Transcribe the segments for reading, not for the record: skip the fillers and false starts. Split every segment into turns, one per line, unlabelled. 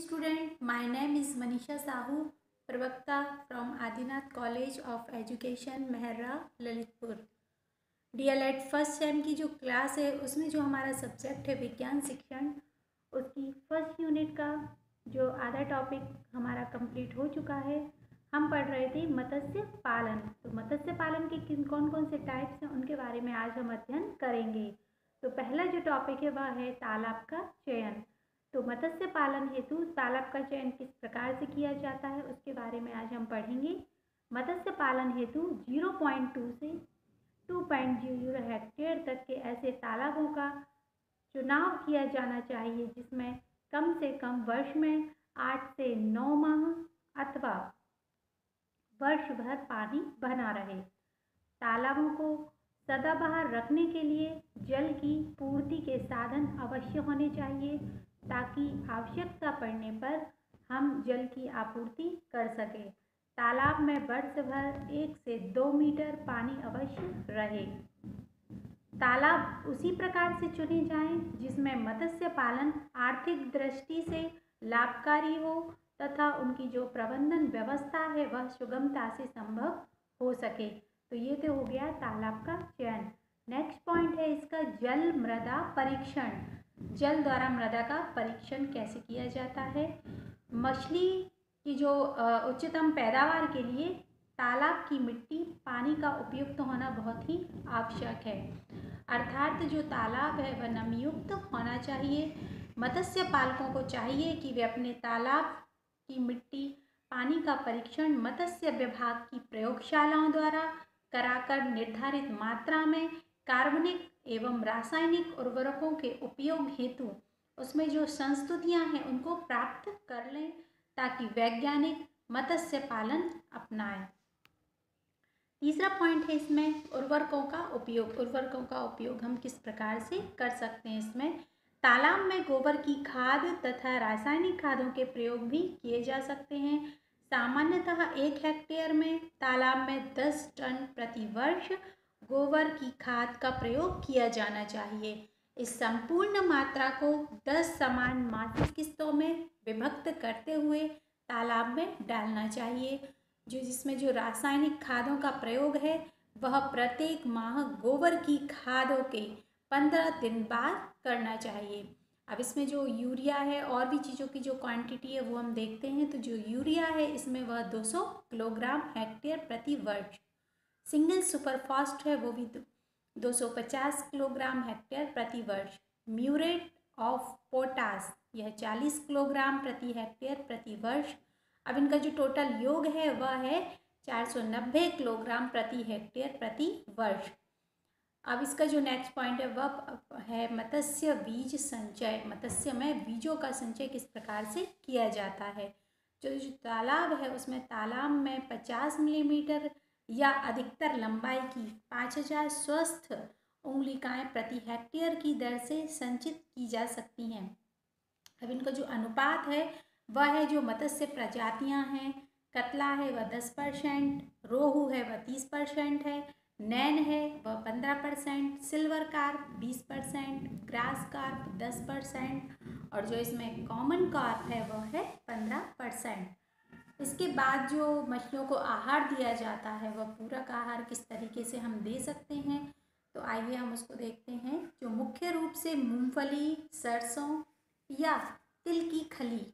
student, my name is Manisha Sahu, प्रवक्ता from Adinath college of education Mehra Lalitpur. DLED first sem की जो class है उसमें जो हमारा सब्जेक्ट है विज्ञान शिक्षण, उसकी फर्स्ट यूनिट का जो आधा टॉपिक हमारा कंप्लीट हो चुका है। हम पढ़ रहे थे मत्स्य पालन। तो मत्स्य पालन के किन कौन कौन से टाइप्स हैं उनके बारे में आज हम अध्ययन करेंगे। तो पहला जो टॉपिक है वह है तालाब का चयन। तो मत्स्य पालन हेतु तालाब का चयन किस प्रकार से किया जाता है उसके बारे में आज हम पढ़ेंगे। मत्स्य पालन हेतु 0.2 से 2.00 हेक्टेयर तक के ऐसे तालाबों का चुनाव किया जाना चाहिए जिसमें कम से कम वर्ष में 8 से 9 माह अथवा वर्ष भर पानी बना रहे। तालाबों को सदाबहार रखने के लिए जल की पूर्ति के साधन अवश्य होने चाहिए ताकि आवश्यकता पड़ने पर हम जल की आपूर्ति कर सकें। तालाब में वर्ष भर 1 से 2 मीटर पानी अवश्य रहे। तालाब उसी प्रकार से चुने जाएं जिसमें मत्स्य पालन आर्थिक दृष्टि से लाभकारी हो तथा उनकी जो प्रबंधन व्यवस्था है वह सुगमता से संभव हो सके। तो ये तो हो गया तालाब का चयन। नेक्स्ट पॉइंट है इसका जल मृदा परीक्षण। जल द्वारा मृदा का परीक्षण कैसे किया जाता है। मछली की जो उच्चतम पैदावार के लिए तालाब की मिट्टी पानी का उपयुक्त होना बहुत ही आवश्यक है। अर्थात जो तालाब है वह नमीयुक्त होना चाहिए। मत्स्य पालकों को चाहिए कि वे अपने तालाब की मिट्टी पानी का परीक्षण मत्स्य विभाग की प्रयोगशालाओं द्वारा कराकर निर्धारित मात्रा में कार्बनिक एवं रासायनिक उर्वरकों के उपयोग हेतु उसमें जो संस्तुतियां हैं उनको प्राप्त कर लें ताकि वैज्ञानिक मत्स्य पालन अपनाएं। तीसरा पॉइंट है इसमें उर्वरकों का उपयोग। उर्वरकों का उपयोग हम किस प्रकार से कर सकते हैं। इसमें तालाब में गोबर की खाद तथा रासायनिक खादों के प्रयोग भी किए जा सकते हैं। सामान्यतः 1 हेक्टेयर में तालाब में 10 टन प्रति वर्ष गोबर की खाद का प्रयोग किया जाना चाहिए। इस संपूर्ण मात्रा को 10 समान मासिक किस्तों में विभक्त करते हुए तालाब में डालना चाहिए। जिसमें जो रासायनिक खादों का प्रयोग है वह प्रत्येक माह गोबर की खादों के 15 दिन बाद करना चाहिए। अब इसमें जो यूरिया है और भी चीज़ों की जो क्वांटिटी है वो हम देखते हैं। तो जो यूरिया है इसमें वह 200 किलोग्राम हेक्टेयर प्रति वर्ष। सिंगल सुपरफॉस्फेट है वो भी 250 किलोग्राम हेक्टेयर प्रति वर्ष। म्यूरेट ऑफ पोटास यह 40 किलोग्राम प्रति हेक्टेयर प्रति वर्ष। अब इनका जो टोटल योग है वह है 490 किलोग्राम प्रति हेक्टेयर प्रति वर्ष। अब इसका जो नेक्स्ट पॉइंट है वह है मत्स्य बीज संचय। मत्स्य में बीजों का संचय किस प्रकार से किया जाता है। जो तालाब है उसमें तालाब में 50 मिलीमीटर या अधिकतर लंबाई की 5000 स्वस्थ उंगलिकाएं प्रति हेक्टेयर की दर से संचित की जा सकती हैं। अब इनका जो अनुपात है वह है जो मत्स्य प्रजातियां हैं। कतला है वह 10%, रोहू है वह 30% है, नैन है वह 15%, सिल्वर कार्प 20%, ग्रास कार्प 10% और जो इसमें कॉमन कार्प है वह है 15%। इसके बाद जो मछलियों को आहार दिया जाता है वह पूरक आहार किस तरीके से हम दे सकते हैं। तो आइए हम उसको देखते हैं। जो मुख्य रूप से मूंगफली, सरसों या तिल की खली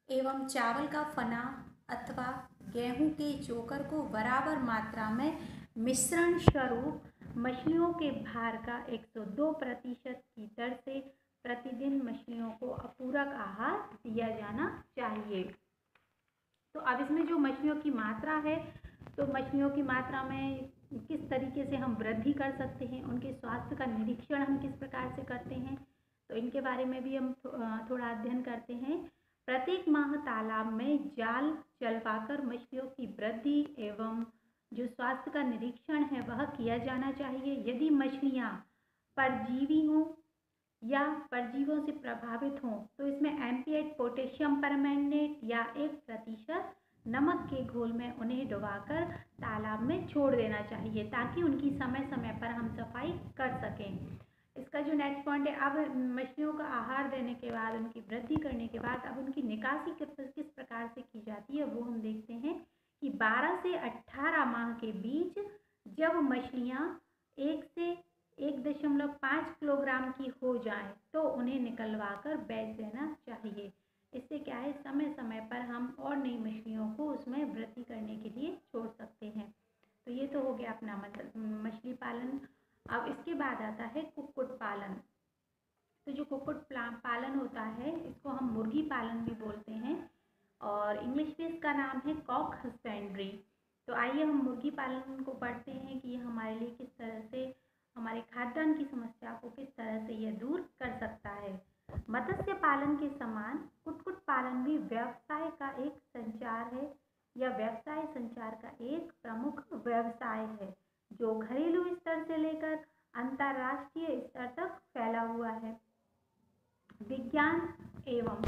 एवं चावल का फना अथवा गेहूं के चोकर को बराबर मात्रा में मिश्रण स्वरूप मछलियों के भार का 102% की दर से प्रतिदिन मछलियों को अपूरक आहार दिया जाना चाहिए। तो अब इसमें जो मछलियों की मात्रा है तो मछलियों की मात्रा में किस तरीके से हम वृद्धि कर सकते हैं, उनके स्वास्थ्य का निरीक्षण हम किस प्रकार से करते हैं तो इनके बारे में भी हम थोड़ा अध्ययन करते हैं। प्रत्येक माह तालाब में जाल चलवाकर मछलियों की वृद्धि एवं जो स्वास्थ्य का निरीक्षण है वह किया जाना चाहिए। यदि मछलियाँ परजीवी हों या परजीवों से प्रभावित हों तो इसमें एमपीएच पोटेशियम परमैंगनेट या 1% नमक के घोल में उन्हें डुबाकर तालाब में छोड़ देना चाहिए ताकि उनकी समय समय पर हम सफाई कर सकें। इसका जो नेक्स्ट पॉइंट है, अब मछलियों का आहार देने के बाद उनकी वृद्धि करने के बाद अब उनकी निकासी किस प्रकार से की जाती है वो हम देखते हैं कि 12 से 18 माह के बीच जब मछलियाँ 1 से 1.5 किलोग्राम की हो जाए तो उन्हें निकलवा कर बेच देना चाहिए। इससे क्या है, समय समय पर हम और नई मछलियों को उसमें वृद्धि करने के लिए छोड़ सकते हैं। तो ये तो हो गया अपना मतलब मछली पालन। अब इसके बाद आता है कुक्कुट पालन। तो जो कुक्कुट पालन होता है इसको हम मुर्गी पालन भी बोलते हैं और इंग्लिश में इसका नाम है कॉक हस्बेंड्री। तो आइए हम मुर्गी पालन को पढ़ते हैं कि यह हमारे लिए किस तरह से हमारे खाद्यान्न की समस्या को किस तरह से यह दूर कर सकता है। मत्स्य पालन के समान कुक्कुट पालन भी व्यवसाय का एक संचार है या व्यवसाय संचार का एक प्रमुख व्यवसाय है जो घरेलू स्तर से लेकर अंतर्राष्ट्रीय स्तर तक फैला हुआ है। विज्ञान एवं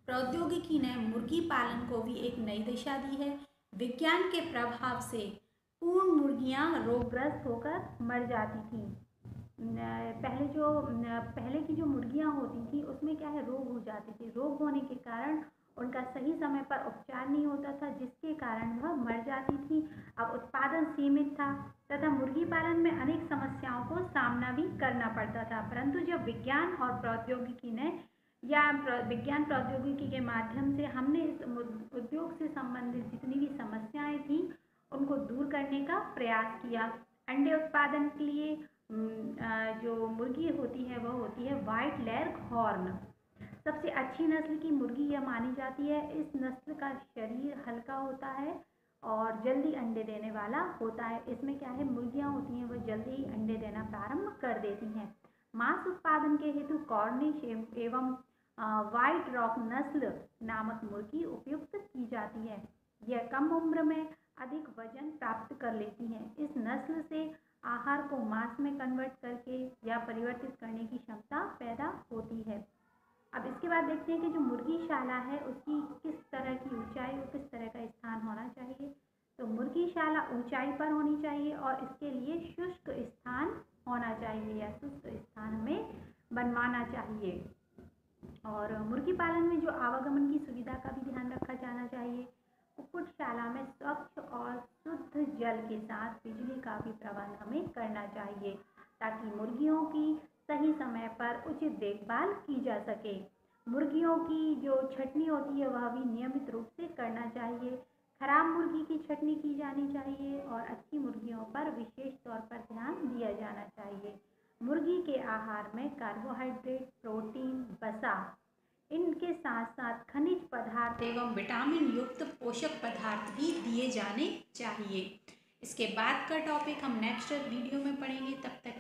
प्रौद्योगिकी ने मुर्गी पालन को भी एक नई दिशा दी है। विज्ञान के प्रभाव से पूर्ण मुर्गियां रोगग्रस्त होकर मर जाती थीं। पहले की जो मुर्गियां होती थी उसमें क्या है, रोग हो जाते थे। रोग होने के कारण उनका सही समय पर उपचार नहीं होता था जिसके कारण वह मर जाती थी। अब उत्पादन सीमित था तथा मुर्गी पालन में अनेक समस्याओं को सामना भी करना पड़ता था। परंतु जब विज्ञान और प्रौद्योगिकी ने विज्ञान प्रौद्योगिकी के माध्यम से हमने इस उद्योग से संबंधित जितनी भी समस्याएं थी उनको दूर करने का प्रयास किया। अंडे उत्पादन के लिए जो मुर्गी होती है वह होती है व्हाइट लेग हॉर्न। सबसे अच्छी नस्ल की मुर्गी यह मानी जाती है। इस नस्ल का शरीर हल्का होता है और जल्दी अंडे देने वाला होता है। इसमें क्या है, मुर्गियां होती हैं वह जल्दी ही अंडे देना प्रारंभ कर देती हैं। मांस उत्पादन के हेतु कॉर्निश एवं व्हाइट रॉक नस्ल नामक मुर्गी उपयुक्त की जाती है। यह कम उम्र में अधिक वजन प्राप्त कर लेती हैं। इस नस्ल से आहार को मांस में कन्वर्ट करके या परिवर्तित करने की क्षमता पैदा होती है। अब इसके बाद देखते हैं कि जो मुर्गीशाला है उसकी किस तरह की ऊंचाई और किस तरह का स्थान होना चाहिए। तो मुर्गीशाला ऊंचाई पर होनी चाहिए और इसके लिए शुष्क स्थान होना चाहिए या शुष्क स्थान हमें बनवाना चाहिए। और मुर्गी पालन में जो आवागमन की सुविधा का भी ध्यान रखा जाना चाहिए। कुक्कुटशाला में स्वच्छ और शुद्ध जल के साथ बिजली का भी प्रबंध हमें करना चाहिए ताकि मुर्गियों की सही समय पर उचित देखभाल की जा सके। मुर्गियों की जो छटनी होती है वह भी नियमित रूप से करना चाहिए। खराब मुर्गी की छटनी की जानी चाहिए और अच्छी मुर्गियों पर विशेष तौर पर ध्यान दिया जाना चाहिए। मुर्गी के आहार में कार्बोहाइड्रेट, प्रोटीन, वसा, इनके साथ साथ खनिज पदार्थ एवं विटामिन युक्त पोषक पदार्थ भी दिए जाने चाहिए। इसके बाद का टॉपिक हम नेक्स्ट वीडियो में पढ़ेंगे। तब तक